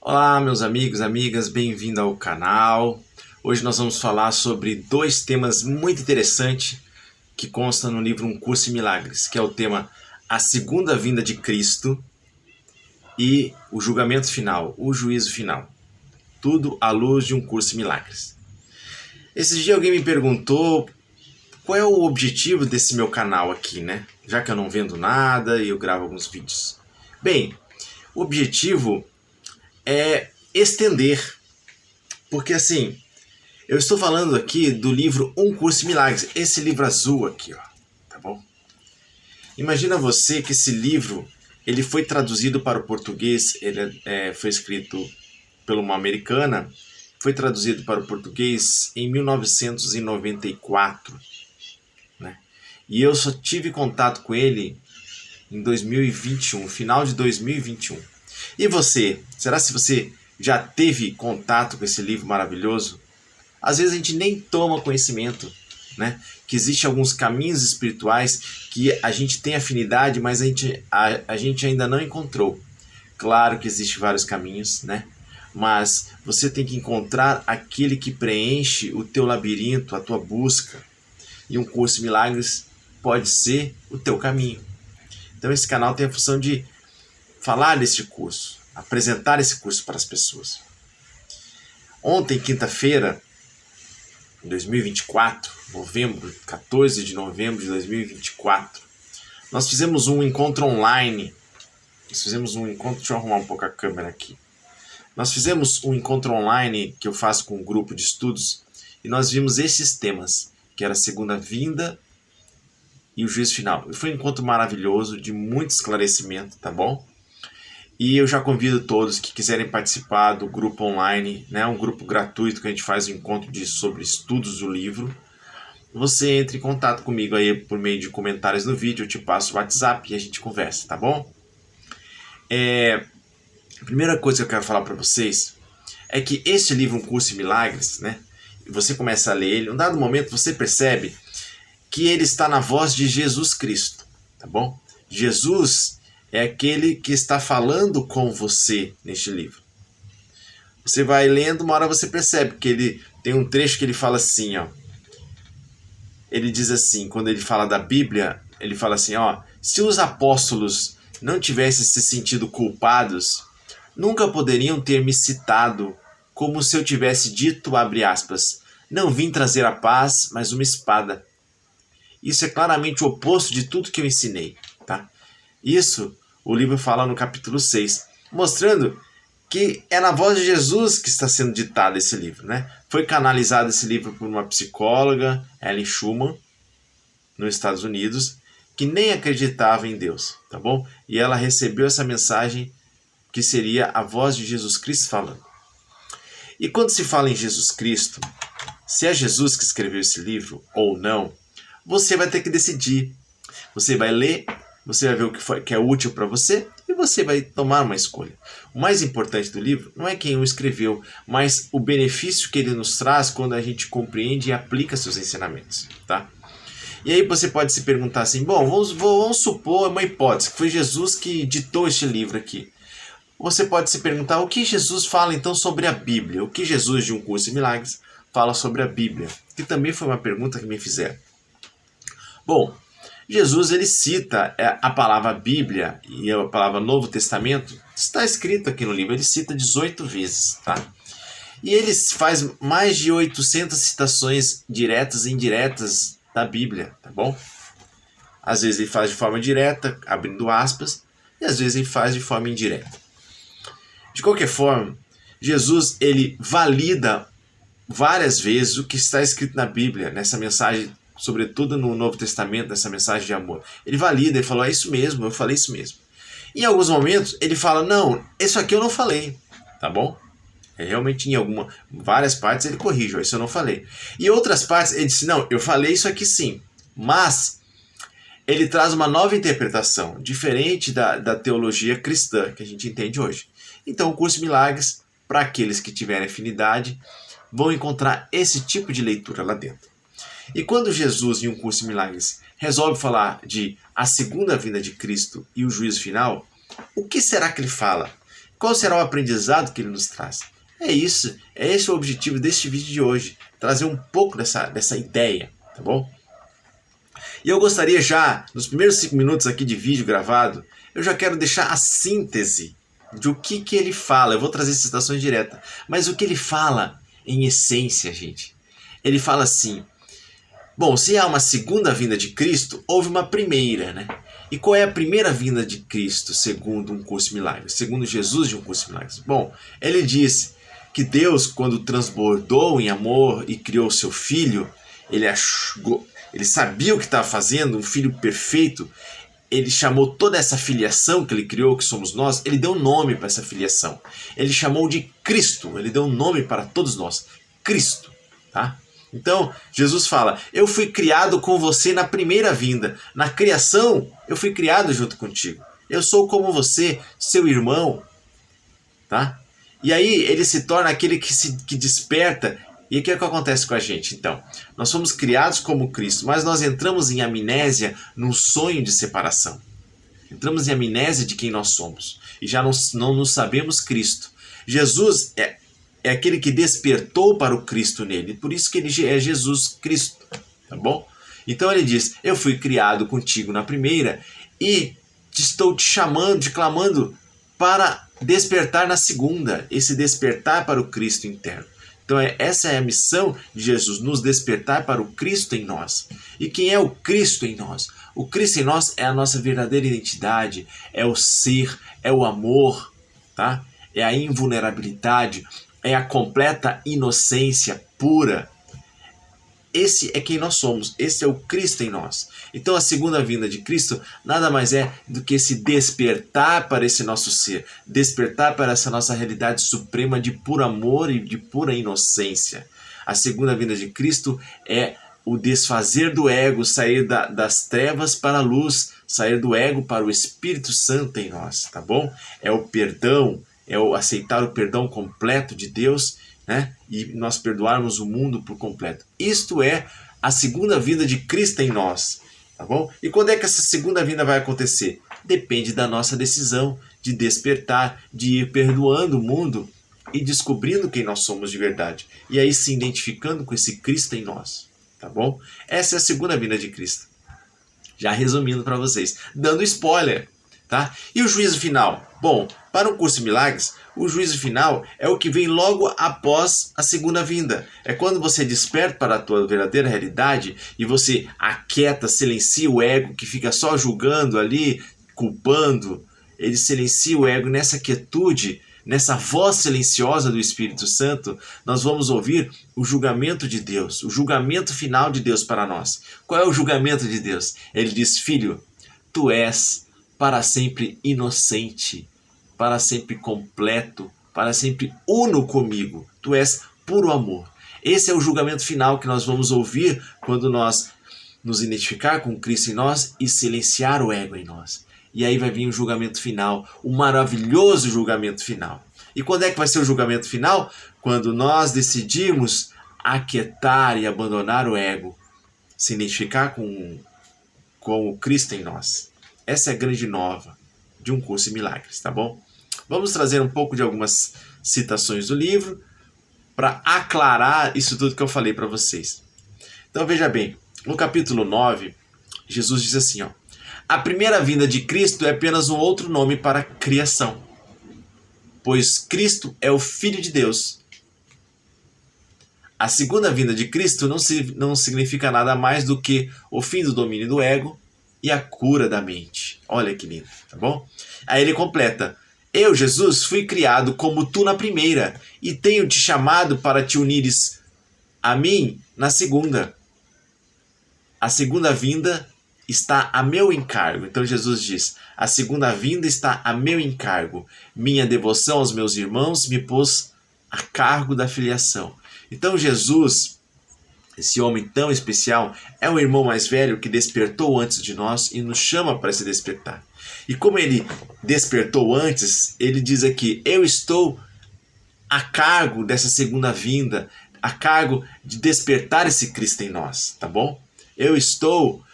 Olá, meus amigos, amigas, bem-vindo ao canal. Hoje nós vamos falar sobre dois temas muito interessantes que constam no livro Um Curso em Milagres, que é o tema A Segunda Vinda de Cristo e o Julgamento Final, o Juízo Final. Tudo à luz de Um Curso em Milagres. Esses dias alguém me perguntou qual é o objetivo desse meu canal aqui, né? Já que eu não vendo nada e eu gravo alguns vídeos. Bem, o objetivo é estender, porque assim, eu estou falando aqui do livro Um Curso em Milagres, esse livro azul aqui, ó, tá bom? Imagina você que esse livro, ele foi traduzido para o português, ele foi escrito por uma americana, foi traduzido para o português em 1994, né? E eu só tive contato com ele em 2021, final de 2021. E você, será se você já teve contato com esse livro maravilhoso? Às vezes a gente nem toma conhecimento, né? Que existem alguns caminhos espirituais que a gente tem afinidade, mas a gente ainda não encontrou. Claro que existem vários caminhos, né? Mas você tem que encontrar aquele que preenche o teu labirinto, a tua busca. E Um Curso em Milagres pode ser o teu caminho. Então esse canal tem a função de falar desse curso, apresentar esse curso para as pessoas. Ontem, quinta-feira, em 2024, 14 de novembro de 2024, nós fizemos um encontro online. Deixa eu arrumar um pouco a câmera aqui. Nós fizemos um encontro online que eu faço com um grupo de estudos e nós vimos esses temas, que era a segunda vinda e o juízo final. E foi um encontro maravilhoso, de muito esclarecimento, tá bom? E eu já convido todos que quiserem participar do grupo online, né, um grupo gratuito que a gente faz um encontro sobre estudos do livro. Você entre em contato comigo aí por meio de comentários no vídeo, eu te passo o WhatsApp e a gente conversa, tá bom? A primeira coisa que eu quero falar para vocês é que este livro, Um Curso em Milagres, né, você começa a ler ele, em um dado momento você percebe que ele está na voz de Jesus Cristo, tá bom? Jesus é aquele que está falando com você neste livro. Você vai lendo, uma hora você percebe que ele tem um trecho que ele fala assim, ó. Ele diz assim, quando ele fala da Bíblia, ele fala assim, ó, se os apóstolos não tivessem se sentido culpados, nunca poderiam ter me citado como se eu tivesse dito, abre aspas, não vim trazer a paz, mas uma espada. Isso é claramente o oposto de tudo que eu ensinei, tá? Isso o livro fala no capítulo 6, mostrando que é na voz de Jesus que está sendo ditado esse livro, né? Foi canalizado esse livro por uma psicóloga, Ellen Schumann, nos Estados Unidos, que nem acreditava em Deus, tá bom? E ela recebeu essa mensagem que seria a voz de Jesus Cristo falando. E quando se fala em Jesus Cristo, se é Jesus que escreveu esse livro ou não, você vai ter que decidir. Você vai ler, você vai ver o que é útil para você e você vai tomar uma escolha. O mais importante do livro não é quem o escreveu, mas o benefício que ele nos traz quando a gente compreende e aplica seus ensinamentos, tá? E aí você pode se perguntar assim, bom, vamos supor uma hipótese, que foi Jesus que ditou este livro aqui. Você pode se perguntar o que Jesus fala então sobre a Bíblia, o que Jesus de Um Curso em Milagres fala sobre a Bíblia, que também foi uma pergunta que me fizeram. Bom, Jesus ele cita a palavra Bíblia e a palavra Novo Testamento, está escrito aqui no livro, ele cita 18 vezes, tá? E ele faz mais de 800 citações diretas e indiretas da Bíblia, tá bom? Às vezes ele faz de forma direta, abrindo aspas, e às vezes ele faz de forma indireta. De qualquer forma, Jesus ele valida várias vezes o que está escrito na Bíblia, nessa mensagem, sobretudo no Novo Testamento, nessa mensagem de amor. Ele valida, ele falou, é isso mesmo, eu falei isso mesmo. Em alguns momentos, ele fala, não, isso aqui eu não falei, tá bom? Realmente, em várias partes, ele corrige, isso eu não falei. E outras partes, ele disse, não, eu falei isso aqui sim, mas ele traz uma nova interpretação, diferente da teologia cristã que a gente entende hoje. Então, o Curso de Milagres, para aqueles que tiverem afinidade, vão encontrar esse tipo de leitura lá dentro. E quando Jesus, em Um Curso de Milagres, resolve falar de a segunda vinda de Cristo e o juízo final, o que será que ele fala? Qual será o aprendizado que ele nos traz? É isso, é esse o objetivo deste vídeo de hoje, trazer um pouco dessa ideia, tá bom? E eu gostaria já, nos primeiros 5 minutos aqui de vídeo gravado, eu já quero deixar a síntese de o que ele fala. Eu vou trazer citações diretas, mas o que ele fala em essência, gente. Ele fala assim, bom, se há uma segunda vinda de Cristo, houve uma primeira, né? E qual é a primeira vinda de Cristo, segundo um curso de milagres? Segundo Jesus de um curso de milagres? Bom, ele diz que Deus, quando transbordou em amor e criou seu Filho, ele sabia o que estava fazendo, um Filho perfeito. Ele chamou toda essa filiação que ele criou, que somos nós, ele deu um nome para essa filiação. Ele chamou de Cristo, ele deu um nome para todos nós, Cristo, tá? Então, Jesus fala, eu fui criado com você na primeira vinda. Na criação, eu fui criado junto contigo. Eu sou como você, seu irmão, tá? E aí ele se torna aquele que desperta. E o que acontece com a gente? Então, nós fomos criados como Cristo, mas nós entramos em amnésia num sonho de separação. Entramos em amnésia de quem nós somos. E já não nos sabemos Cristo. Jesus é aquele que despertou para o Cristo nele. Por isso que ele é Jesus Cristo. Tá bom? Então ele diz, eu fui criado contigo na primeira e estou te chamando, te clamando para despertar na segunda. Esse despertar para o Cristo interno. Então essa é a missão de Jesus, nos despertar para o Cristo em nós. E quem é o Cristo em nós? O Cristo em nós é a nossa verdadeira identidade, é o ser, é o amor, tá? É a invulnerabilidade, é a completa inocência pura. Esse é quem nós somos, esse é o Cristo em nós. Então a segunda vinda de Cristo nada mais é do que esse despertar para esse nosso ser, despertar para essa nossa realidade suprema de puro amor e de pura inocência. A segunda vinda de Cristo é o desfazer do ego, sair das trevas para a luz, sair do ego para o Espírito Santo em nós, tá bom? É o perdão, é o aceitar o perdão completo de Deus, né? E nós perdoarmos o mundo por completo. Isto é a segunda vinda de Cristo em nós, tá bom? E quando é que essa segunda vinda vai acontecer? Depende da nossa decisão de despertar, de ir perdoando o mundo e descobrindo quem nós somos de verdade. E aí se identificando com esse Cristo em nós, tá bom? Essa é a segunda vinda de Cristo. Já resumindo para vocês, dando spoiler, tá? E o juízo final? Bom, para um curso de milagres, o juízo final é o que vem logo após a segunda vinda. É quando você desperta para a tua verdadeira realidade e você aquieta, silencia o ego que fica só julgando ali, culpando. Ele silencia o ego nessa quietude, nessa voz silenciosa do Espírito Santo. Nós vamos ouvir o julgamento de Deus, o julgamento final de Deus para nós. Qual é o julgamento de Deus? Ele diz, filho, tu és para sempre inocente, para sempre completo, para sempre uno comigo. Tu és puro amor. Esse é o julgamento final que nós vamos ouvir quando nós nos identificar com Cristo em nós e silenciar o ego em nós. E aí vai vir o julgamento final, o maravilhoso julgamento final. E quando é que vai ser o julgamento final? Quando nós decidimos aquietar e abandonar o ego, se identificar com o Cristo em nós. Essa é a grande nova de um curso de milagres, tá bom? Vamos trazer um pouco de algumas citações do livro para aclarar isso tudo que eu falei para vocês. Então veja bem, no capítulo 9, Jesus diz assim, ó, a primeira vinda de Cristo é apenas um outro nome para a criação, pois Cristo é o Filho de Deus. A segunda vinda de Cristo não significa nada mais do que o fim do domínio do ego e a cura da mente. Olha que lindo, tá bom? Aí ele completa, eu, Jesus, fui criado como tu na primeira e tenho te chamado para te unires a mim na segunda. A segunda vinda está a meu encargo. Então Jesus diz, a segunda vinda está a meu encargo. Minha devoção aos meus irmãos me pôs a cargo da filiação. Então Jesus, esse homem tão especial, é o irmão mais velho que despertou antes de nós e nos chama para se despertar. E como ele despertou antes, ele diz aqui, eu estou a cargo dessa segunda vinda, a cargo de despertar esse Cristo em nós, tá bom? Eu estou,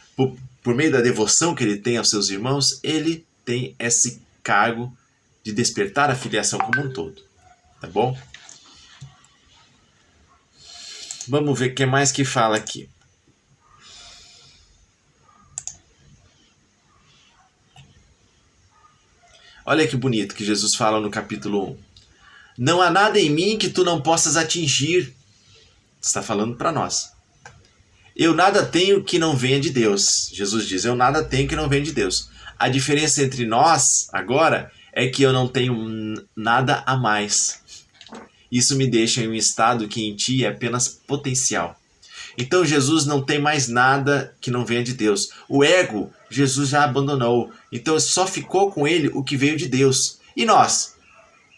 por meio da devoção que ele tem aos seus irmãos, ele tem esse cargo de despertar a filiação como um todo. Tá bom? Vamos ver o que mais que fala aqui. Olha que bonito que Jesus fala no capítulo 1. Não há nada em mim que tu não possas atingir. Está falando para nós. Eu nada tenho que não venha de Deus. Jesus diz, eu nada tenho que não venha de Deus. A diferença entre nós, agora, é que eu não tenho nada a mais. Isso me deixa em um estado que em ti é apenas potencial. Então Jesus não tem mais nada que não venha de Deus. O ego, Jesus já abandonou. Então só ficou com ele o que veio de Deus. E nós?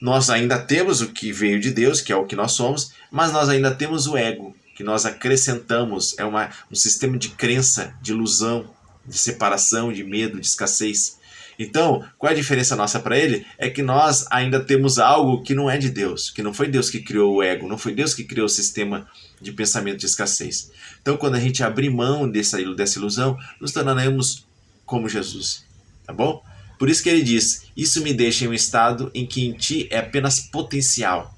Nós ainda temos o que veio de Deus, que é o que nós somos, mas nós ainda temos o ego, que nós acrescentamos. É um sistema de crença, de ilusão, de separação, de medo, de escassez. Então, qual é a diferença nossa para ele? É que nós ainda temos algo que não é de Deus, que não foi Deus que criou o ego, não foi Deus que criou o sistema de pensamento de escassez. Então, quando a gente abrir mão dessa ilusão, nos tornaremos como Jesus, tá bom? Por isso que ele diz, isso me deixa em um estado em que em ti é apenas potencial.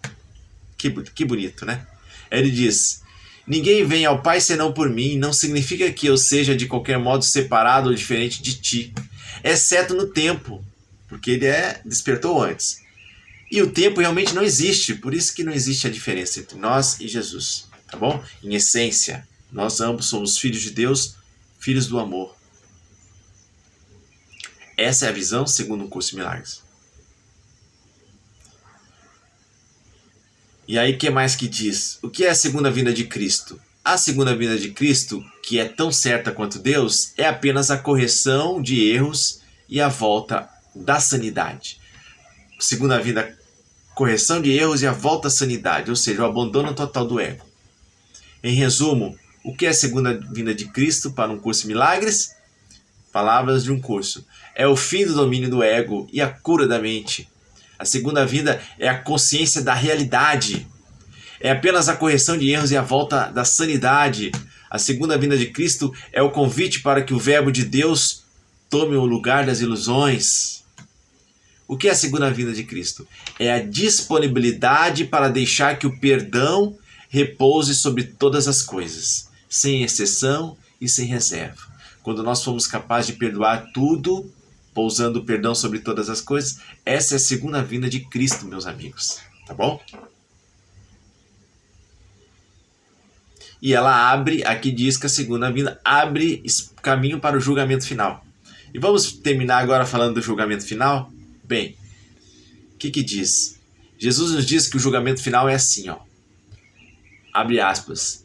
Que bonito, né? Ele diz, ninguém vem ao Pai senão por mim, não significa que eu seja de qualquer modo separado ou diferente de ti, exceto no tempo, porque ele despertou antes. E o tempo realmente não existe, por isso que não existe a diferença entre nós e Jesus, tá bom? Em essência, nós ambos somos filhos de Deus, filhos do amor. Essa é a visão segundo o Curso de Milagres. E aí, o que mais que diz? O que é a segunda vinda de Cristo? A segunda vinda de Cristo, que é tão certa quanto Deus, é apenas a correção de erros e a volta da sanidade. Segunda vinda, correção de erros e a volta à sanidade, ou seja, o abandono total do ego. Em resumo, o que é a segunda vinda de Cristo para um curso de milagres? Palavras de um curso. É o fim do domínio do ego e a cura da mente. A segunda vinda é a consciência da realidade. É apenas a correção de erros e a volta da sanidade. A segunda vinda de Cristo é o convite para que o verbo de Deus tome o lugar das ilusões. O que é a segunda vinda de Cristo? É a disponibilidade para deixar que o perdão repouse sobre todas as coisas, sem exceção e sem reserva. Quando nós fomos capazes de perdoar tudo, pousando o perdão sobre todas as coisas, essa é a segunda vinda de Cristo, meus amigos. Tá bom? E ela abre, aqui diz que a segunda vinda abre caminho para o julgamento final. E vamos terminar agora falando do julgamento final? Bem, o que diz? Jesus nos diz que o julgamento final é assim, ó. Abre aspas.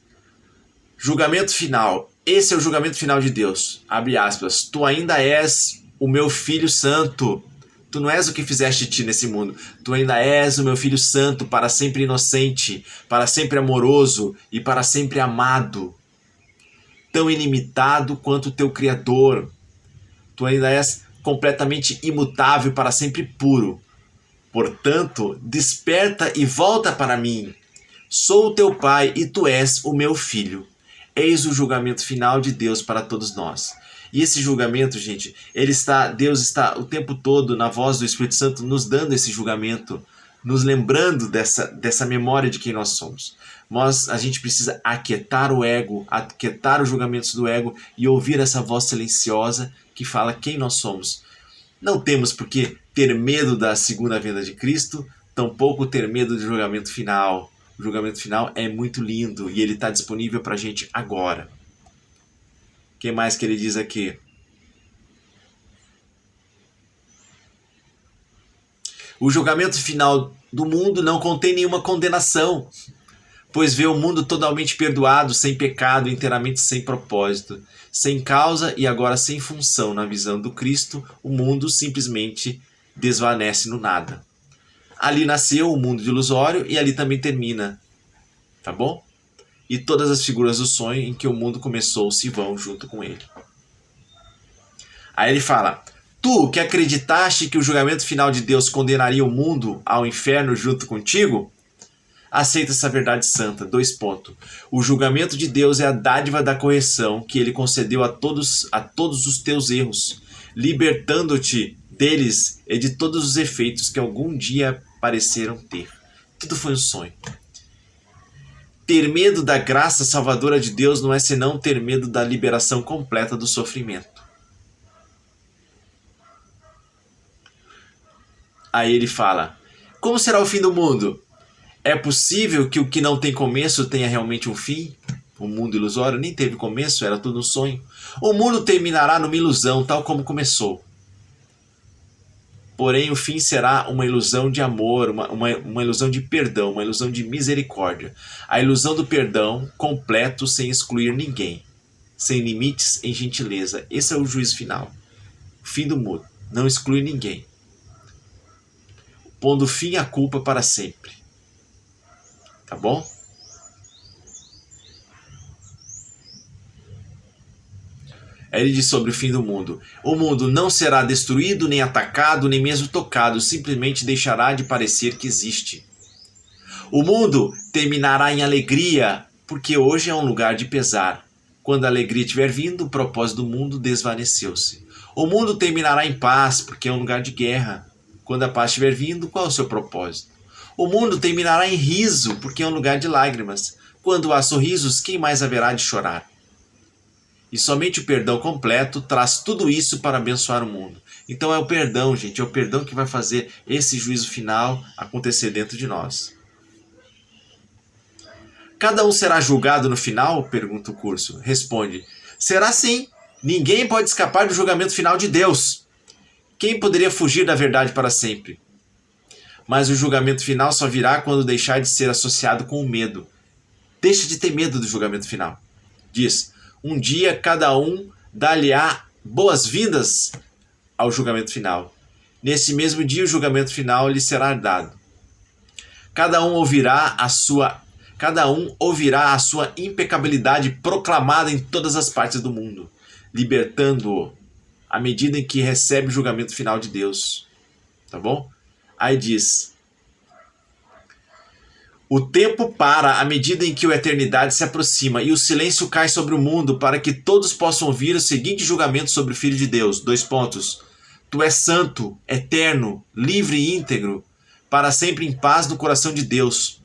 Julgamento final. Esse é o julgamento final de Deus. Abre aspas. Tu ainda és o meu filho santo. Tu não és o que fizeste de ti nesse mundo. Tu ainda és o meu filho santo, para sempre inocente, para sempre amoroso e para sempre amado. Tão ilimitado quanto o teu Criador. Tu ainda és completamente imutável, para sempre puro. Portanto, desperta e volta para mim. Sou o teu pai e tu és o meu filho. Eis o julgamento final de Deus para todos nós. E esse julgamento, gente, Deus está o tempo todo na voz do Espírito Santo nos dando esse julgamento, nos lembrando dessa memória de quem nós somos. A gente precisa aquietar o ego, aquietar os julgamentos do ego e ouvir essa voz silenciosa que fala quem nós somos. Não temos por que ter medo da segunda vinda de Cristo, tampouco ter medo do julgamento final. O julgamento final é muito lindo e ele está disponível para a gente agora. O que mais que ele diz aqui? O julgamento final do mundo não contém nenhuma condenação, pois vê o mundo totalmente perdoado, sem pecado, inteiramente sem propósito, sem causa e agora sem função. Na visão do Cristo, o mundo simplesmente desvanece no nada. Ali nasceu o mundo ilusório e ali também termina, tá bom? E todas as figuras do sonho em que o mundo começou se vão junto com ele. Aí ele fala, tu que acreditaste que o julgamento final de Deus condenaria o mundo ao inferno junto contigo, aceita essa verdade santa. 2 pontos. O julgamento de Deus é a dádiva da correção que ele concedeu a todos os teus erros, libertando-te deles e de todos os efeitos que algum dia pareceram ter. Tudo foi um sonho. Ter medo da graça salvadora de Deus não é senão ter medo da liberação completa do sofrimento. Aí ele fala: como será o fim do mundo? É possível que o que não tem começo tenha realmente um fim? O mundo ilusório nem teve começo, era tudo um sonho. O mundo terminará numa ilusão, tal como começou. Porém, o fim será uma ilusão de amor, uma ilusão de perdão, uma ilusão de misericórdia. A ilusão do perdão completo sem excluir ninguém, sem limites em gentileza. Esse é o juízo final. O fim do mundo. Não exclui ninguém. Pondo fim à culpa para sempre. Tá bom? Aí ele diz sobre o fim do mundo: o mundo não será destruído, nem atacado, nem mesmo tocado, simplesmente deixará de parecer que existe. O mundo terminará em alegria, porque hoje é um lugar de pesar. Quando a alegria tiver vindo, o propósito do mundo desvaneceu-se. O mundo terminará em paz, porque é um lugar de guerra. Quando a paz estiver vindo, qual é o seu propósito? O mundo terminará em riso, porque é um lugar de lágrimas. Quando há sorrisos, quem mais haverá de chorar? E somente o perdão completo traz tudo isso para abençoar o mundo. Então é o perdão, gente, é o perdão que vai fazer esse juízo final acontecer dentro de nós. Cada um será julgado no final? Pergunta o curso. Responde: será sim. Ninguém pode escapar do julgamento final de Deus. Quem poderia fugir da verdade para sempre? Mas o julgamento final só virá quando deixar de ser associado com o medo. Deixa de ter medo do julgamento final. Diz: um dia cada um dar-lhe-á boas-vindas ao julgamento final. Nesse mesmo dia o julgamento final lhe será dado. Cada um ouvirá a sua impecabilidade proclamada em todas as partes do mundo, libertando-o à medida em que recebe o julgamento final de Deus. Tá bom? Aí diz: o tempo para à medida em que a eternidade se aproxima e o silêncio cai sobre o mundo para que todos possam ouvir o seguinte julgamento sobre o Filho de Deus. : tu és santo, eterno, livre e íntegro, para sempre em paz no coração de Deus.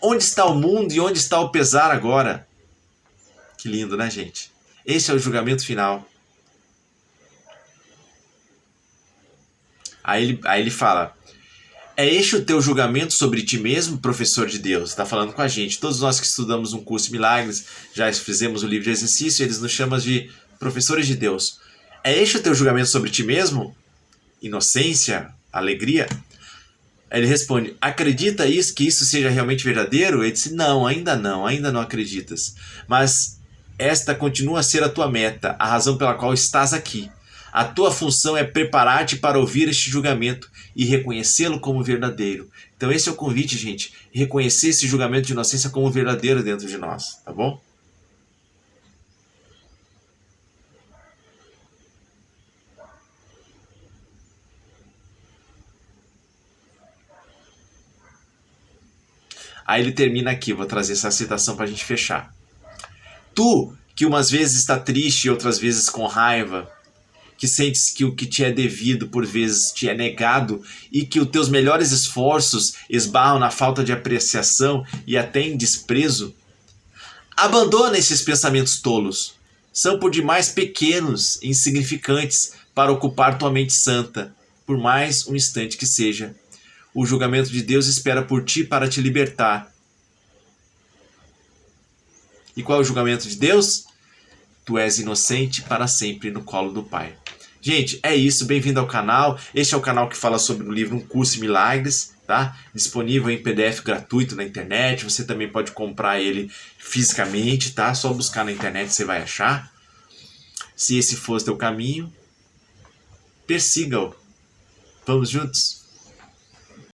Onde está o mundo e onde está o pesar agora? Que lindo, né, gente? Esse é o julgamento final. Aí ele fala: é este o teu julgamento sobre ti mesmo, professor de Deus? Está falando com a gente. Todos nós que estudamos um curso de milagres, já fizemos o livro de exercício, eles nos chamam de professores de Deus. É este o teu julgamento sobre ti mesmo? Inocência? Alegria? Aí ele responde: acredita que isso seja realmente verdadeiro? Ele disse: não, ainda não acreditas. Mas esta continua a ser a tua meta, a razão pela qual estás aqui. A tua função é preparar-te para ouvir este julgamento e reconhecê-lo como verdadeiro. Então esse é o convite, gente. Reconhecer esse julgamento de inocência como verdadeiro dentro de nós, tá bom? Aí ele termina aqui, vou trazer essa citação para a gente fechar. Tu, que umas vezes está triste e outras vezes com raiva, que sentes que o que te é devido por vezes te é negado e que os teus melhores esforços esbarram na falta de apreciação e até em desprezo, abandona esses pensamentos tolos. São por demais pequenos e insignificantes para ocupar tua mente santa, por mais um instante que seja. O julgamento de Deus espera por ti para te libertar. E qual é o julgamento de Deus? Tu és inocente para sempre no colo do Pai. Gente, é isso. Bem-vindo ao canal. Este é o canal que fala sobre o livro Um Curso em Milagres, tá? Disponível em PDF gratuito na internet. Você também pode comprar ele fisicamente, tá? Só buscar na internet você vai achar. Se esse for o teu caminho, persiga-o. Vamos juntos?